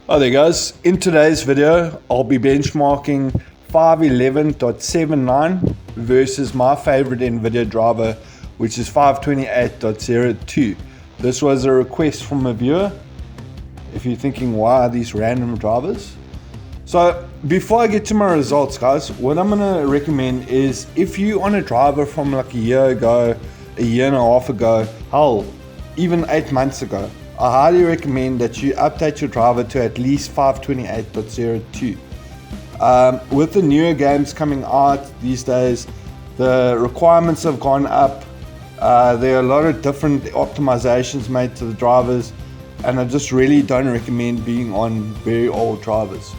Hi there guys, in today's video I'll be benchmarking 511.79 versus my favorite Nvidia driver, which is 528.02. This was a request from a viewer. If you're thinking, why are these random drivers? So before I get to my results guys, what I'm going to recommend is, if you on a driver from like a year ago, a year and a half ago, hell, even 8 months ago, I highly recommend that you update your driver to at least 528.02. With the newer games coming out these days, the requirements have gone up. There are a lot of different optimizations made to the drivers, and I just really don't recommend being on very old drivers.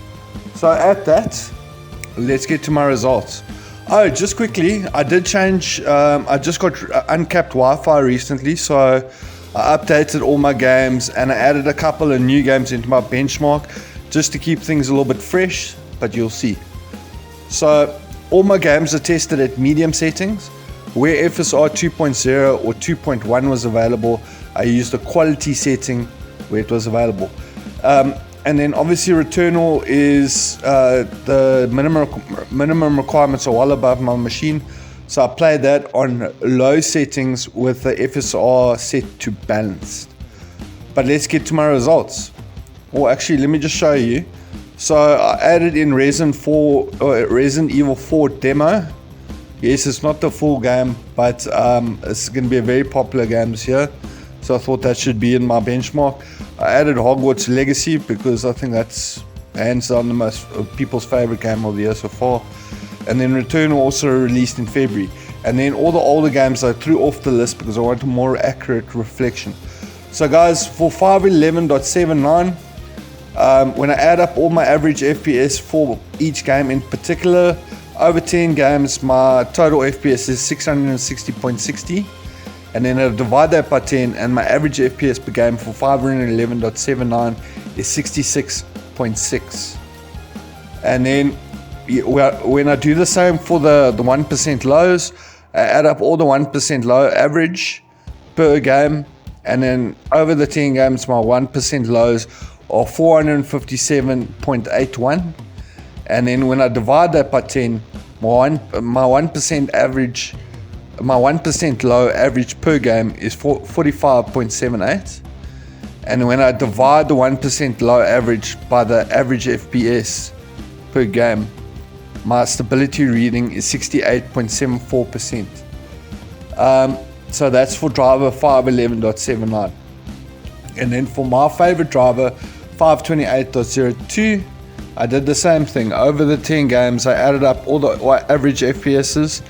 So at that, let's get to my results. Oh, just quickly, I did change, I just got uncapped Wi-Fi recently, so I updated all my games and I added a couple of new games into my benchmark just to keep things a little bit fresh, but you'll see. So all my games are tested at medium settings. Where FSR 2.0 or 2.1 was available, I used the quality setting where it was available. And then obviously Returnal is the minimum requirements are well above my machine. So I played that on low settings with the FSR set to balanced. But let's get to my results. Or actually, let me just show you. So I added in Resident Evil 4 demo. Yes, it's not the full game, but it's going to be a very popular game this year. So I thought that should be in my benchmark. I added Hogwarts Legacy because I think that's hands down the most people's favorite game of the year so far. And then Returnal also released in February. And then all the older games I threw off the list because I want a more accurate reflection. So guys, for 511.79, when I add up all my average FPS for each game in particular, over 10 games, my total FPS is 660.60. And then I divide that by 10, and my average FPS per game for 511.79 is 66.6. And then when I do the same for the 1% lows, I add up all the 1% low average per game, and then over the 10 games, my 1% lows are 457.81. And then when I divide that by 10, my 1% average, my 1% low average per game is 45.78. And when I divide the 1% low average by the average FPS per game, my stability reading is 68.74%. So that's for driver 511.79. And then for my favorite driver 528.02, I did the same thing. Over the 10 games, I added up all the average FPSs,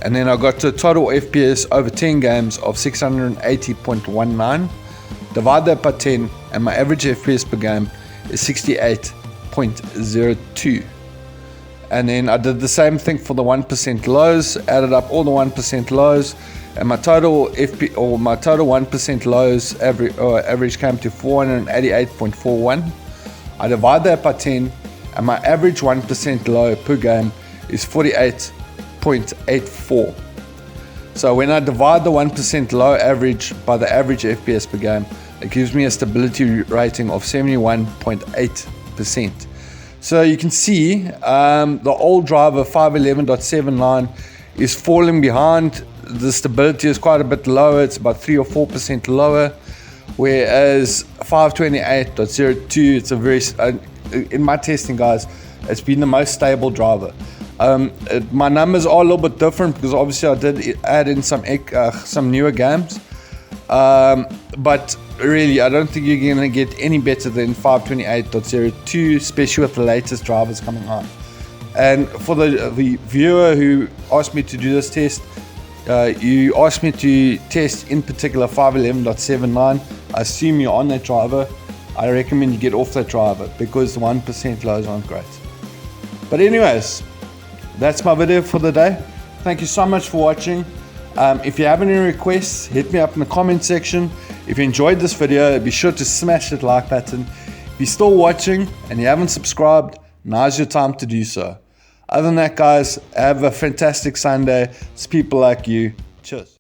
and then I got to a total FPS over 10 games of 680.19. Divide that by 10, and my average FPS per game is 68.02. And then I did the same thing for the 1% lows, added up all the 1% lows, and my total 1% lows average came to 488.41. I divide that by 10, and my average 1% low per game is 48.84. So when I divide the 1% low average by the average FPS per game, it gives me a stability rating of 71.8%. So you can see the old driver 511.79 is falling behind. The stability is quite a bit lower. It's about 3 or 4% lower. Whereas 528.02, it's a very, in my testing guys, it's been the most stable driver. My numbers are a little bit different because obviously I did add in some newer games. But really, I don't think you're going to get any better than 528.02, especially with the latest drivers coming on. And for the viewer who asked me to do this test, you asked me to test in particular 511.79. I assume you're on that driver. I recommend you get off that driver because the 1% lows aren't great. But anyways, that's my video for the day. Thank you so much for watching. If you have any requests, hit me up in the comment section. If you enjoyed this video, be sure to smash that like button. If you're still watching and you haven't subscribed, now's your time to do so. Other than that guys, have a fantastic Sunday. It's people like you. Cheers.